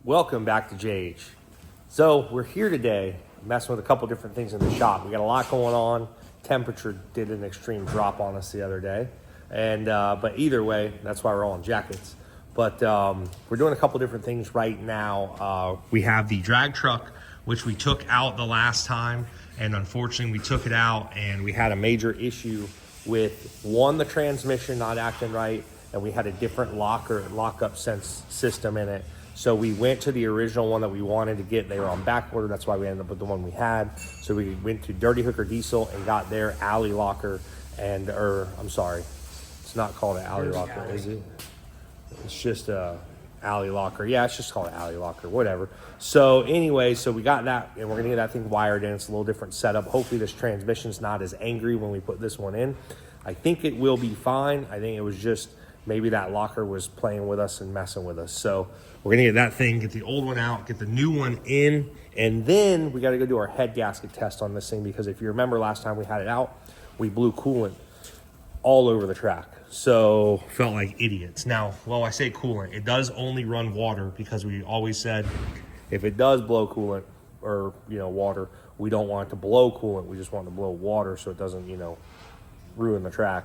Welcome back to JH. So we're here today messing with a couple different things in the shop. We got a lot going on. Temperature did an extreme drop on us the other day. And but either way, that's why we're all in jackets. But we're doing a couple different things right now. We have the drag truck, which we took out the last time. And unfortunately, we took it out and we had a major issue with the transmission not acting right. And we had a different lockup sense system in it. So we went to the original one that we wanted to get. They were on back order. That's why we ended up with the one we had. So we went to Dirty Hooker Diesel and got their alley locker I'm sorry, it's not called an alley locker, is it? It's just a alley locker. Yeah, it's just called an alley locker, whatever. So anyway, so we got that and we're gonna get that thing wired in. It's a little different setup. Hopefully this transmission's not as angry when we put this one in. I think it will be fine. I think it was just maybe that locker was playing with us and messing with us. So we're gonna get that thing, get the old one out, get the new one in, and then we gotta go do our head gasket test on this thing because if you remember last time we had it out, we blew coolant all over the track. So felt like idiots. Now, well, I say coolant, it does only run water because we always said if it does blow coolant or, water, we don't want it to blow coolant. We just want it to blow water so it doesn't, ruin the track.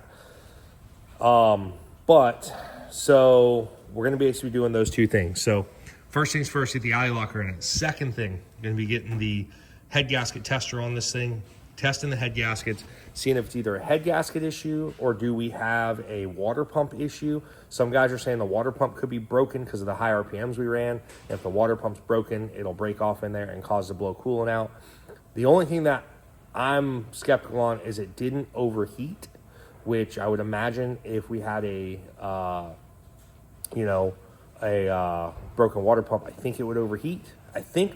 So we're going to basically be doing those two things. So first things first, get the alley locker in it. Second thing, going to be getting the head gasket tester on this thing, testing the head gaskets, seeing if it's either a head gasket issue or do we have a water pump issue. Some guys are saying the water pump could be broken because of the high RPMs we ran. If the water pump's broken, it'll break off in there and cause the blow coolant out. The only thing that I'm skeptical on is it didn't overheat, which I would imagine if we had a broken water pump, I think it would overheat.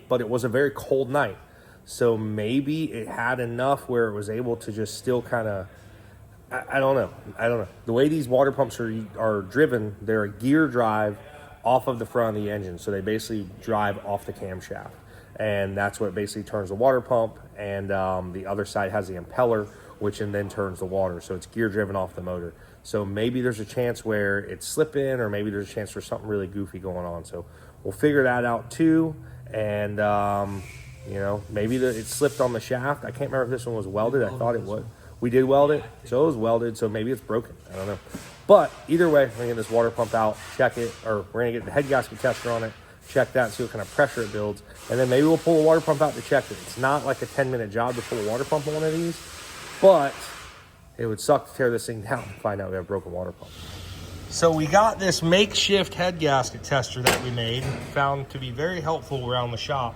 But it was a very cold night. So maybe it had enough where it was able to just still kind of, I don't know. The way these water pumps are driven, they're a gear drive off of the front of the engine. So they basically drive off the camshaft. And that's what basically turns the water pump. And the other side has the impeller, which then turns the water. So it's gear driven off the motor. So maybe there's a chance where it's slipping or maybe there's a chance for something really goofy going on. So we'll figure that out too. And, maybe it slipped on the shaft. I can't remember if this one was welded. I thought it was. We did weld it. So it was welded. So maybe it's broken. I don't know. But either way, we're going to get this water pump out, check it, or we're going to get the head gasket tester on it, check that, see what kind of pressure it builds. And then maybe we'll pull a water pump out to check it. It's not like a 10-minute job to pull a water pump on one of these. But it would suck to tear this thing down and find out we have a broken water pump. So we got this makeshift head gasket tester that we made, found to be very helpful around the shop.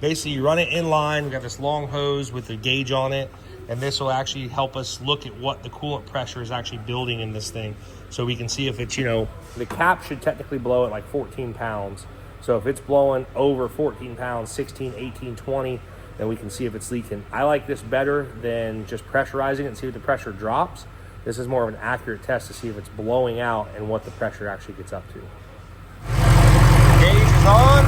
Basically, you run it in line. We got this long hose with a gauge on it, and this will actually help us look at what the coolant pressure is actually building in this thing. So we can see if it's, the cap should technically blow at like 14 pounds. So if it's blowing over 14 pounds, 16, 18, 20, then we can see if it's leaking. I like this better than just pressurizing it and see if the pressure drops. This is more of an accurate test to see if it's blowing out and what the pressure actually gets up to. The gauge is on.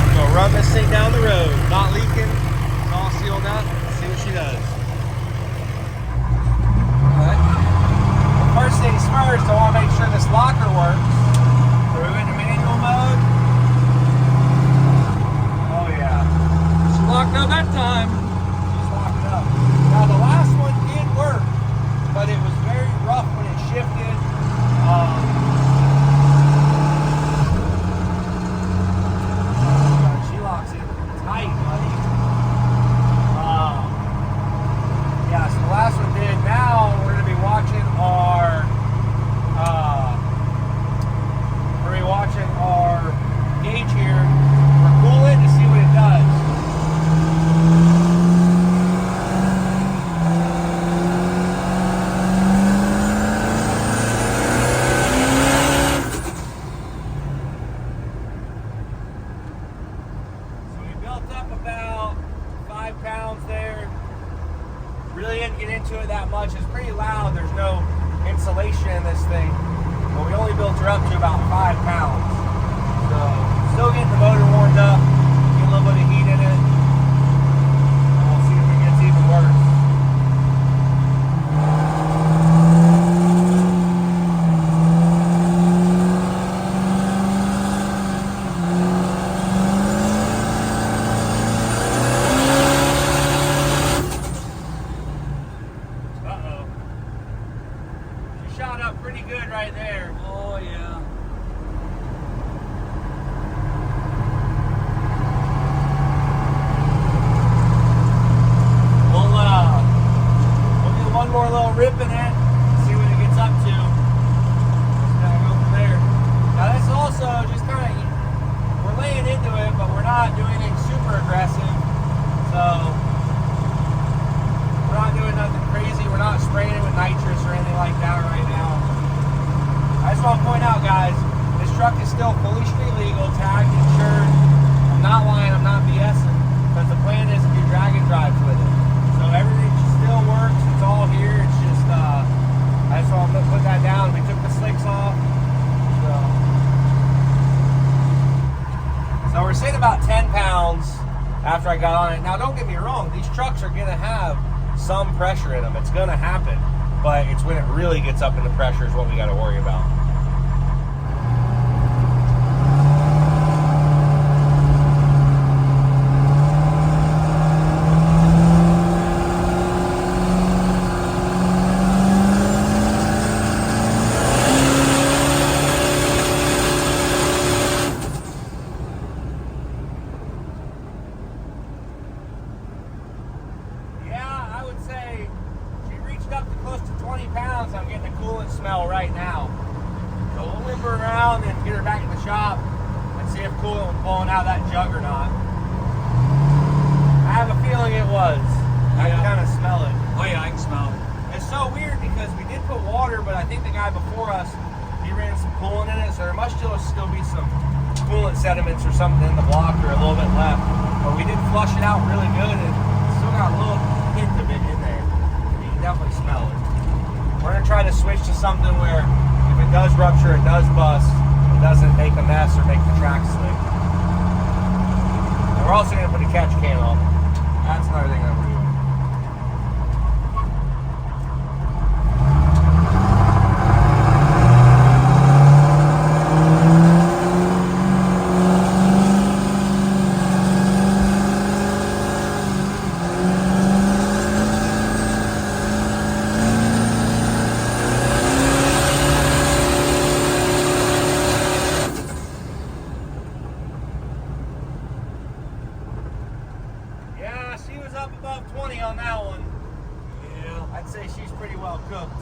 I'm gonna run this thing down the road. Not leaking, it's all sealed up. Let's see what she does. Alright. First things first, I wanna make sure this locker works. So we went to manual mode. Oh yeah. She locked up that time. She's locked it up. Now the last one did work, but it was very rough when it shifted. She locks it tight, buddy. Yeah, so the last one did. Now we're going to be watching our gauge here for coolant to see what it does. So we built up about 5 pounds there. Really didn't get into it that much. It's pretty loud. There's no insulation in this thing. But we only built her up to about 5 pounds. So still getting the motor warmed up, get a little bit of heat in it, and we'll see if it gets even worse. legal, tagged, insured. I'm not lying, I'm not BSing, because the plan is to do drag and drives with it. So everything still works, it's all here. It's just, I just want to put that down. We took the slicks off. So we're sitting about 10 pounds after I got on it. Now, don't get me wrong, these trucks are going to have some pressure in them. It's going to happen, but it's when it really gets up in the pressure is what we got to worry about. I'm getting a coolant smell right now. So we'll limber around and get her back in the shop and see if coolant was blowing out of that jug or not. I have a feeling it was. I can kind of smell it. Oh yeah, I can smell it. It's so weird because we did put water, but I think the guy before us, he ran some coolant in it, so there must still be some coolant sediments or something in the block or a little bit left. But we did flush it out really good and still got a little hint of it in there. You can definitely smell it. We're going to try to switch to something where if it does rupture, it does bust, it doesn't make a mess or make the track slick. And we're also going to put a catch can on. That's another thing that we're doing. Up above 20 on that one. Yeah, I'd say she's pretty well cooked.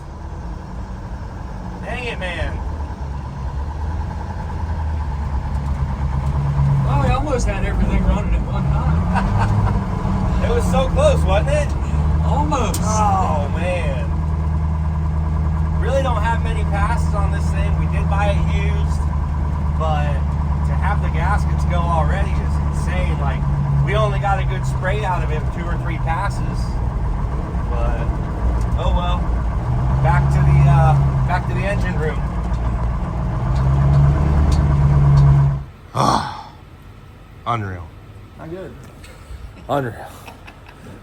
Dang it, man. Well, we almost had everything running at one time. It was so close, wasn't it? Almost. Oh, man. Really don't have many passes on this thing. We did buy it used, but to have the gaskets go already is insane. Like, we only got a good spray out of it, 2 or 3 passes, but oh well. Back to the engine room. Ah, unreal. Not good. Unreal.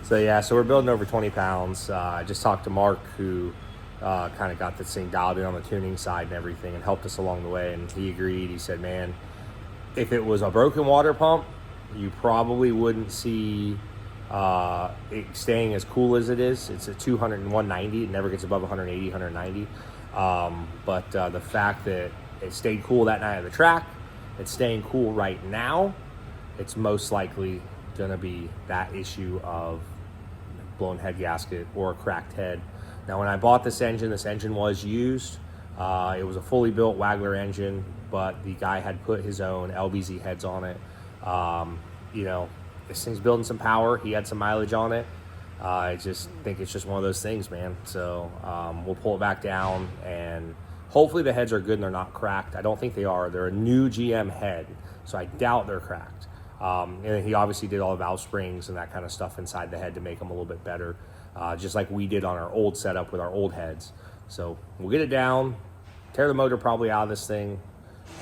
So yeah, so we're building over 20 pounds. I just talked to Mark, who kind of got this thing dialed in on the tuning side and everything, and helped us along the way. And he agreed. He said, "Man, if it was a broken water pump, you probably wouldn't see it staying as cool as it is. It's at 200 and 190. It never gets above 180, 190. But the fact that it stayed cool that night at the track, it's staying cool right now, it's most likely going to be that issue of blown head gasket or a cracked head. Now, when I bought this engine was used. It was a fully built Wagler engine, but the guy had put his own LBZ heads on it. You know, this thing's building some power. He had some mileage on it. I just think it's just one of those things, man. So we'll pull it back down, and hopefully the heads are good and they're not cracked. I don't think they are. They're a new GM head, so I doubt they're cracked. And he obviously did all the valve springs and that kind of stuff inside the head to make them a little bit better, just like we did on our old setup with our old heads. So we'll get it down, tear the motor probably out of this thing,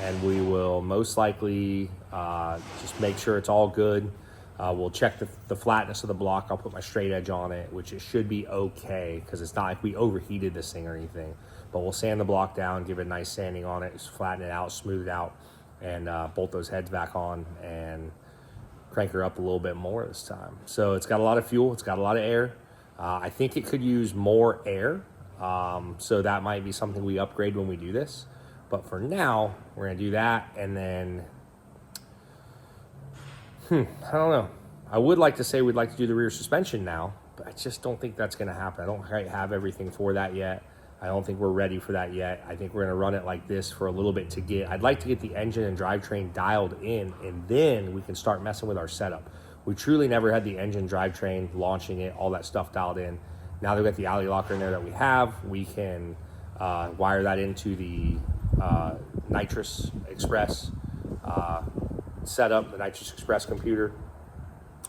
and we will most likely just make sure it's all good. We'll check the flatness of the block. I'll put my straight edge on it, which it should be okay because it's not like we overheated this thing or anything. But we'll sand the block down, give it a nice sanding on it, just flatten it out, smooth it out, and bolt those heads back on and crank her up a little bit more this time. So it's got a lot of fuel. It's got a lot of air. I think it could use more air. So that might be something we upgrade when we do this. But for now, we're going to do that, and then, I don't know. I would like to say we'd like to do the rear suspension now, but I just don't think that's going to happen. I don't quite have everything for that yet. I don't think we're ready for that yet. I think we're going to run it like this for a little bit I'd like to get the engine and drivetrain dialed in, and then we can start messing with our setup. We truly never had the engine, drivetrain, launching it, all that stuff dialed in. Now that we've got the alley locker in there that we have, we can wire that into the nitrous express, set up the Nitrous Express computer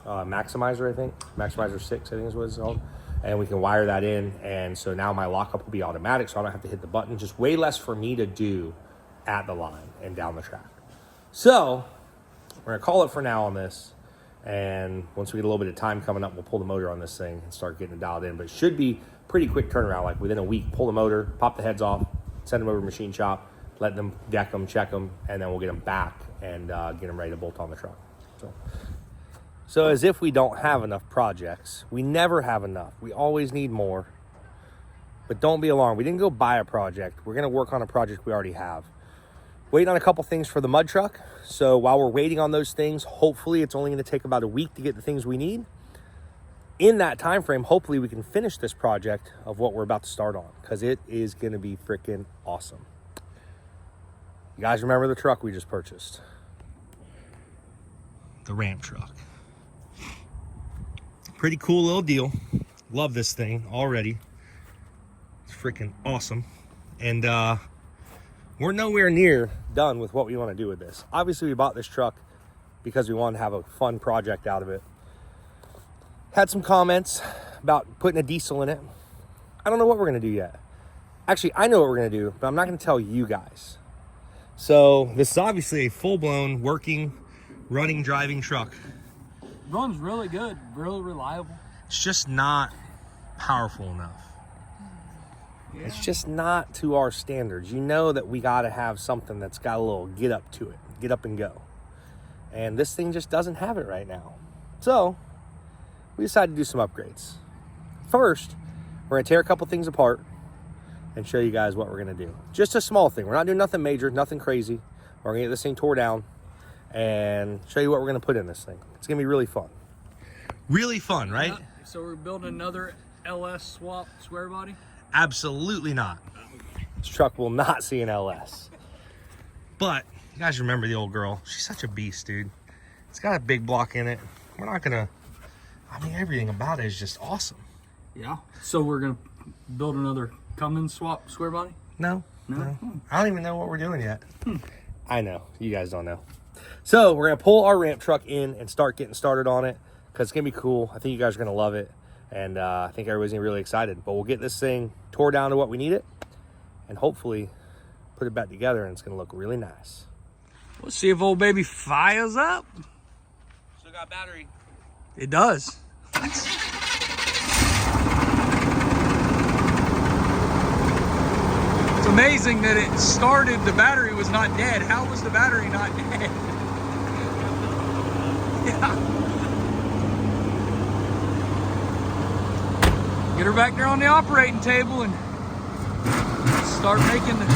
maximizer, I think. Maximizer 6, I think is what it's called. And we can wire that in. And so now my lockup will be automatic, so I don't have to hit the button. Just way less for me to do at the line and down the track. So we're going to call it for now on this. And once we get a little bit of time coming up, we'll pull the motor on this thing and start getting it dialed in. But it should be pretty quick turnaround, like within a week. Pull the motor, pop the heads off, send them over to machine shop, let them deck them, check them, and then we'll get them back and get them ready to bolt on the truck. So as if we don't have enough projects, we never have enough. We always need more. But don't be alarmed. We didn't go buy a project. We're going to work on a project we already have. Waiting on a couple things for the mud truck. So while we're waiting on those things, hopefully it's only going to take about a week to get the things we need. In that time frame, hopefully we can finish this project of what we're about to start on, because it is going to be freaking awesome. You guys remember the truck we just purchased? The ramp truck. Pretty cool little deal. Love this thing already. It's freaking awesome. And we're nowhere near done with what we want to do with this. Obviously, we bought this truck because we wanted to have a fun project out of it. Had some comments about putting a diesel in it. I don't know what we're going to do yet. Actually, I know what we're going to do, but I'm not going to tell you guys. So this is obviously a full-blown working, running, driving truck. Runs really good, really reliable. It's just not powerful enough. Yeah. It's just not to our standards. You know that we got to have something that's got a little get up to it, get up and go. And this thing just doesn't have it right now. So we decided to do some upgrades. First, we're going to tear a couple things apart and show you guys what we're going to do. Just a small thing. We're not doing nothing major, nothing crazy. We're going to get this thing tore down and show you what we're going to put in this thing. It's going to be really fun. Really fun, right? Yeah. So we're building another LS swap square body? Absolutely not. This truck will not see an LS. But you guys remember the old girl. She's such a beast, dude. It's got a big block in it. We're not going to... I mean, everything about it is just awesome. Yeah. So we're going to build another Cummins swap square body? No. No? I don't even know what we're doing yet. I know. You guys don't know. So we're going to pull our ramp truck in and start getting started on it, because it's going to be cool. I think you guys are going to love it. And I think everybody's going to be really excited. But we'll get this thing tore down to what we need it and hopefully put it back together, and it's going to look really nice. Let's see if old baby fires up. Still got battery. It does. It's amazing that it started, the battery was not dead. How was the battery not dead? Yeah. Get her back there on the operating table and start making the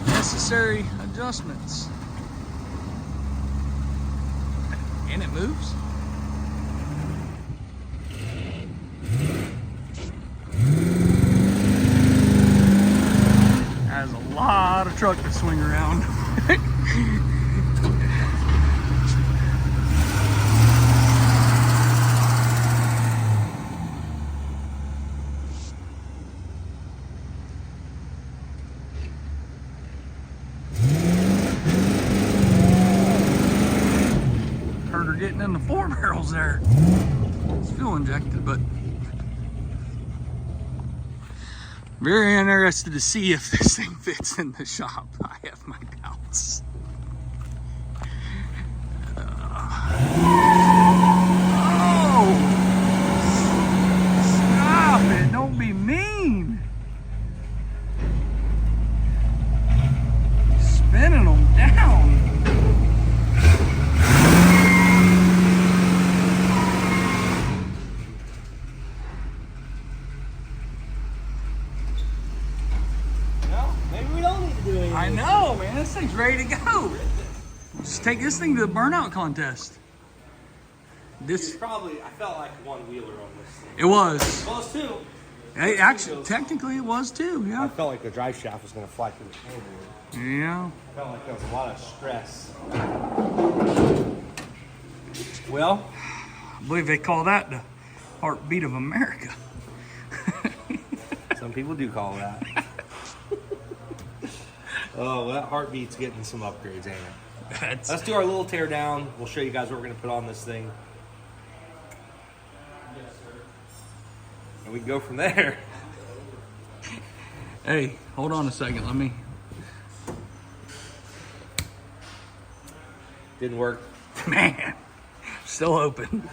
necessary adjustments. And it moves. Has a lot of truck to swing around. Heard her getting in the 4 barrels there. It's fuel injected, but very interested to see if this thing fits in the shop. I have my doubts. Oh! Stop it! Don't be mean! Spinning them down. I know, man. This thing's ready to go. Just take this thing to the burnout contest. This Probably, I felt like one wheeler on this thing. it was. Well, it's two. Hey, actually, technically, it was too. I Yeah. felt like the drive shaft was going to fly through the floorboard. Yeah. I felt like there was a lot of stress. Well, I believe they call that the heartbeat of America. some people do call that. Oh, well, that heartbeat's getting some upgrades, ain't it? Let's do our little tear down. We'll show you guys what we're going to put on this thing. Yes, sir. And we can go from there. Hey, hold on a second. Let me. Didn't work. Man, still open.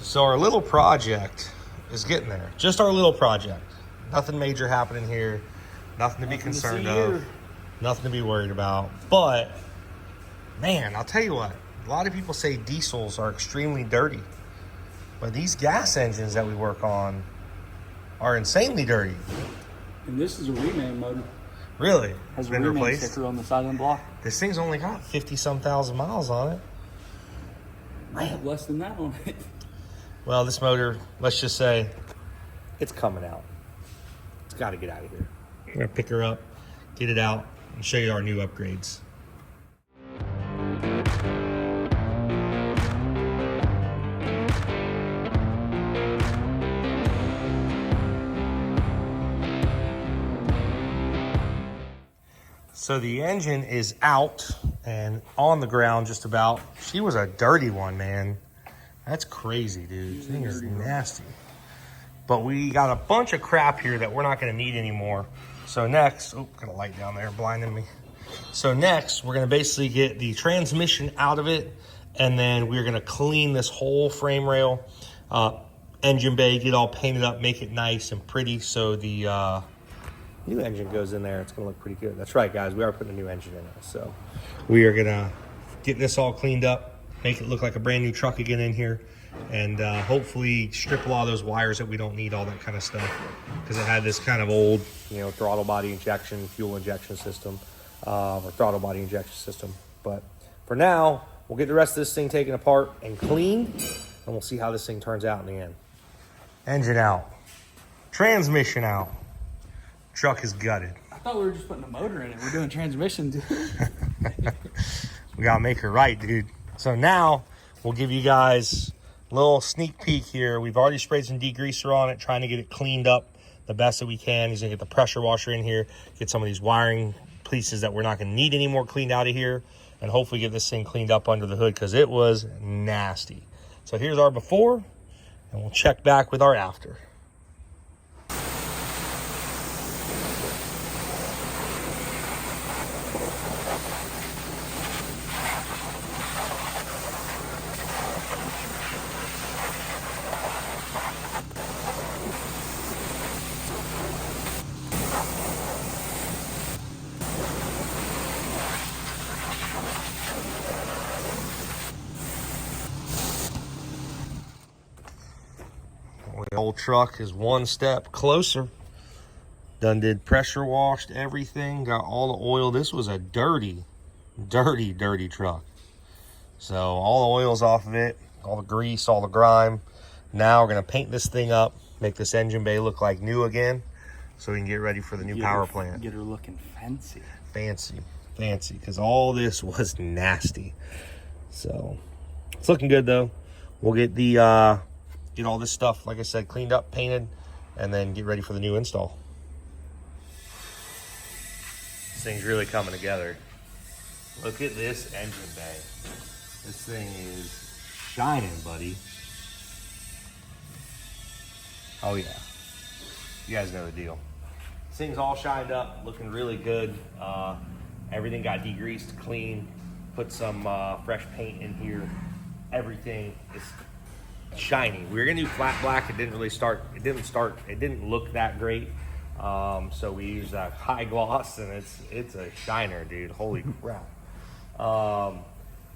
So our little project is getting there. Just our little project. Nothing major happening here. Nothing to be concerned of. Nothing to be worried about. But, man, I'll tell you what. A lot of people say diesels are extremely dirty. But these gas engines that we work on are insanely dirty. And this is a reman motor. Really? Has a been reman replaced? sticker on the side of the block. This thing's only got 50-some thousand miles on it. I have less than that on it. Well, this motor, let's just say, it's coming out. It's got to get out of here. We're going to pick her up, get it out, and show you our new upgrades. So the engine is out and on the ground just about. She was a dirty one, man. That's crazy, dude. These things are nasty. But we got a bunch of crap here that we're not going to need anymore. So next, got a light down there blinding me. So next, we're going to basically get the transmission out of it, and then we're going to clean this whole frame rail, engine bay, get all painted up, make it nice and pretty. So the new engine goes in there. It's going to look pretty good. That's right, guys. We are putting a new engine in it. So we are going to get this all cleaned up, make it look like a brand new truck again in here, and hopefully strip a lot of those wires that we don't need, all that kind of stuff, because it had this kind of old, throttle body injection, fuel injection system, or throttle body injection system. But for now, we'll get the rest of this thing taken apart and cleaned, and we'll see how this thing turns out in the end. Engine out. Transmission out. Truck is gutted. I thought we were just putting a motor in it. We're doing transmission, too. We gotta make her right, dude. So now we'll give you guys a little sneak peek here. We've already sprayed some degreaser on it, trying to get it cleaned up the best that we can. He's gonna get the pressure washer in here, get some of these wiring pieces that we're not gonna need anymore cleaned out of here, and hopefully get this thing cleaned up under the hood, because it was nasty. So here's our before, and we'll check back with our after. The old truck is one step closer. Done did pressure washed everything, got all the oil. This was a dirty truck. So all the oil's off of it, all the grease, all the grime. Now we're gonna paint this thing up, make this engine bay look like new again, so we can get ready for the new power plant. Get her looking fancy. Fancy, because all this was nasty. So it's looking good though. We'll get the get all this stuff, like I said, cleaned up, painted, and then get ready for the new install. This thing's really coming together. Look at this engine bay. This thing is shining, buddy. Oh yeah, you guys know the deal. This thing's all shined up, looking really good. Everything got degreased, clean, put some fresh paint in here. Everything is shiny. We were gonna do flat black. It didn't look that great. So we used a high gloss, and it's a shiner, dude. Holy crap.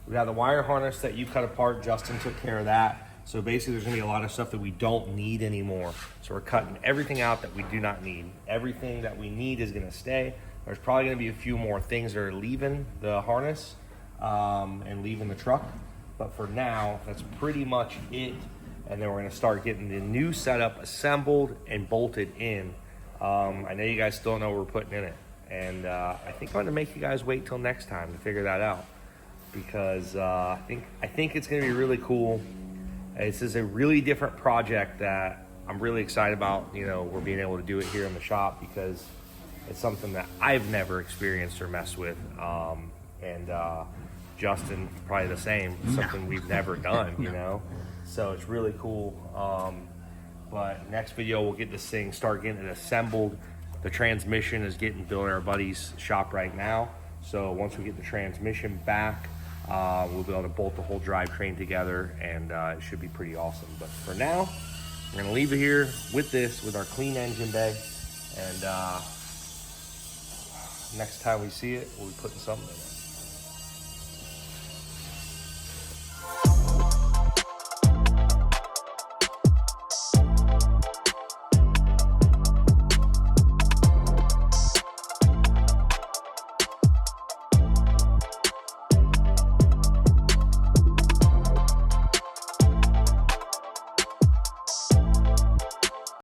We have the wire harness that you cut apart. Justin took care of that. So basically there's gonna be a lot of stuff that we don't need anymore. So we're cutting everything out that we do not need. Everything that we need is gonna stay. There's probably gonna be a few more things that are leaving the harness and leaving the truck. But for now, that's pretty much it. And then we're gonna start getting the new setup assembled and bolted in. I know you guys still don't know what we're putting in it. And I think I'm gonna make you guys wait till next time to figure that out. Because I think it's gonna be really cool. This is a really different project that I'm really excited about. You know, we're being able to do it here in the shop because it's something that I've never experienced or messed with. And Justin, probably the same, something we've never done, you know? So it's really cool. But next video, we'll get this thing, start getting it assembled. The transmission is getting built at our buddy's shop right now. So once we get the transmission back, we'll be able to bolt the whole drivetrain together, and it should be pretty awesome. But for now, we're gonna leave it here with our clean engine bay, and next time we see it, we'll be putting something in it.